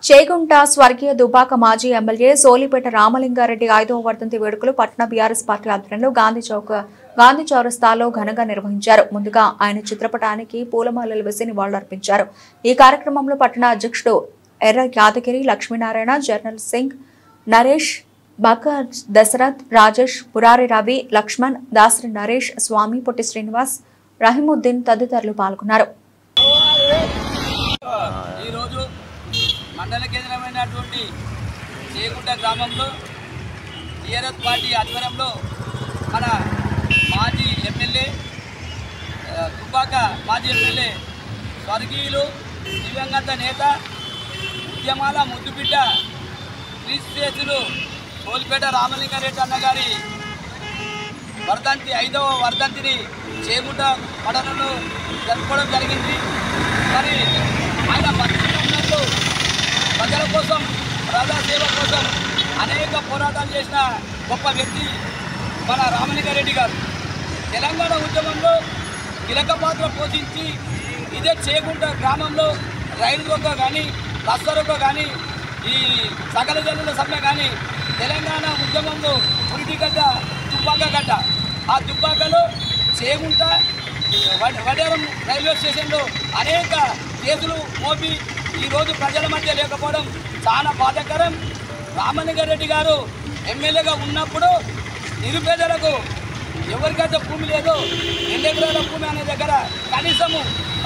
చేగుంట స్వర్గీయ దుబాక మాజీ ఎమ్మెల్యే సోలిపేట రామలింగారెడ్డి 5వ వర్ధంతి వేడుకలు పట్న బీఆర్ఎస్ పార్టీ ఆధ్వర్యంలో గాంధీ చౌరస్తాలో ఘనంగా నిర్వహించారు. ముందుగా ఆయన చిత్రపటానికి పూలమాలలు వేసి నివాళులర్పించారు. ఈ కార్యక్రమంలో పట్టణ అధ్యక్షుడు ఎర్ర యాదగిరి లక్ష్మీనారాయణ, జర్నల్ సింగ్, నరేష్, బకర్ దశరథ్, రాజేష్, పురారి రవి, లక్ష్మణ్, దాసరి నరేష్, స్వామి, పొట్టి శ్రీనివాస్, రహీముద్దీన్ తదితరులు పాల్గొన్నారు. మండల కేంద్రమైనటువంటి చేగుంట గ్రామంలో టీఆర్ఎస్ పార్టీ ఆధ్వర్యంలో మన మాజీ ఎమ్మెల్యే దుబాక మాజీ ఎమ్మెల్యే స్వర్గీయులు దివంగత నేత ఉద్యమాల ముద్దుబిడ్డ క్రీస్తులు సోలిపేట రామలింగారెడ్డి అన్నగారి వర్ధంతి 5వ వర్ధంతిని చేగుంట పట్టణంలో జరుపుకోవడం జరిగింది. మరి ఆయన మంత్రిలో ప్రజల కోసం, ప్రజాసేవ కోసం అనేక పోరాటాలు చేసిన గొప్ప వ్యక్తి మన రామలింగారెడ్డి గారు. తెలంగాణ ఉద్యమంలో కీలక పాత్ర పోషించి ఇదే చేగుంట గ్రామంలో రైలు రోకో కానీ, రస్తా రోకో కానీ, ఈ సకల జనుల సమ్మె కానీ, తెలంగాణ ఉద్యమంలో పురిటిగడ్డ, దుబ్బాకగడ్డ, ఆ దుబ్బాకలో చేగుంట వడ్డేరం రైల్వే స్టేషన్లో అనేక కేసులు మోపి ఈరోజు ప్రజల మధ్య లేకపోవడం చాలా బాధాకరం. రామలింగారెడ్డి గారు ఎమ్మెల్యేగా ఉన్నప్పుడు నిరుపేదలకు ఎవరికైతే భూమి లేదో 2 ఎకరాల భూమి అనే దగ్గర కనీసము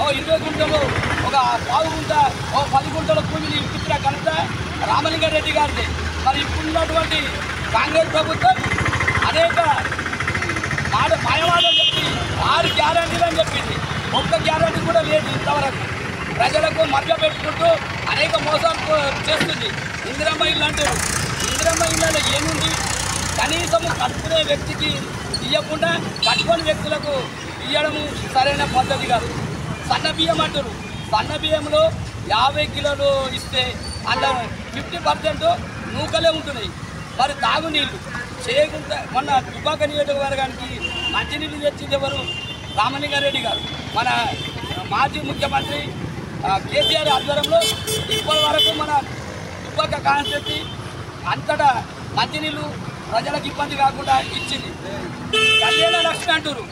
20 గుంటలు, ఒక 1/4 గుంట, 10 గుంటల భూమిని ఇప్పించిన ఘనత రామలింగారెడ్డి గారిది. మరి ఇప్పుడున్నటువంటి కాంగ్రెస్ ప్రభుత్వం అనేక మాయమాటలు చెప్పి 6 గ్యారంటీలు అని చెప్పింది. ఒక్క గ్యారంటీ కూడా లేదు ఇంతవరకు. ప్రజలకు మధ్య పెట్టుకుంటూ అనేక మోసాలు చేస్తుంది. ఇందిరమ్మ ఇల్లు అంటారు. ఇందిరమ్మ ఇళ్ళలో ఏముంది? కనీసము కట్టుకునే వ్యక్తికి ఇవ్వకుండా కట్టుకునే వ్యక్తులకు ఇవ్వడము సరైన పద్ధతి కాదు. సన్న బియ్యం అంటారు. సన్న బియ్యంలో 50 కిలోలు ఇస్తే అందులో 50% నూకలే ఉంటున్నాయి. మరి తాగునీళ్ళు చేయకుండా మొన్న దుబ్బాక నియోజకవర్గానికి మంచినీళ్ళు తెచ్చింది ఎవరు? రామలింగారెడ్డి గారు. మన మాజీ ముఖ్యమంత్రి కేసీఆర్ ఆధ్వర్యంలో ఇప్పటి వరకు మన దుబ్బాక కాన్స్టిట్యూన్సీ అంతటా మంచినీళ్ళు ప్రజలకు ఇబ్బంది కాకుండా ఇచ్చింది. కళ్యాణ లక్ష్మి అంటారు.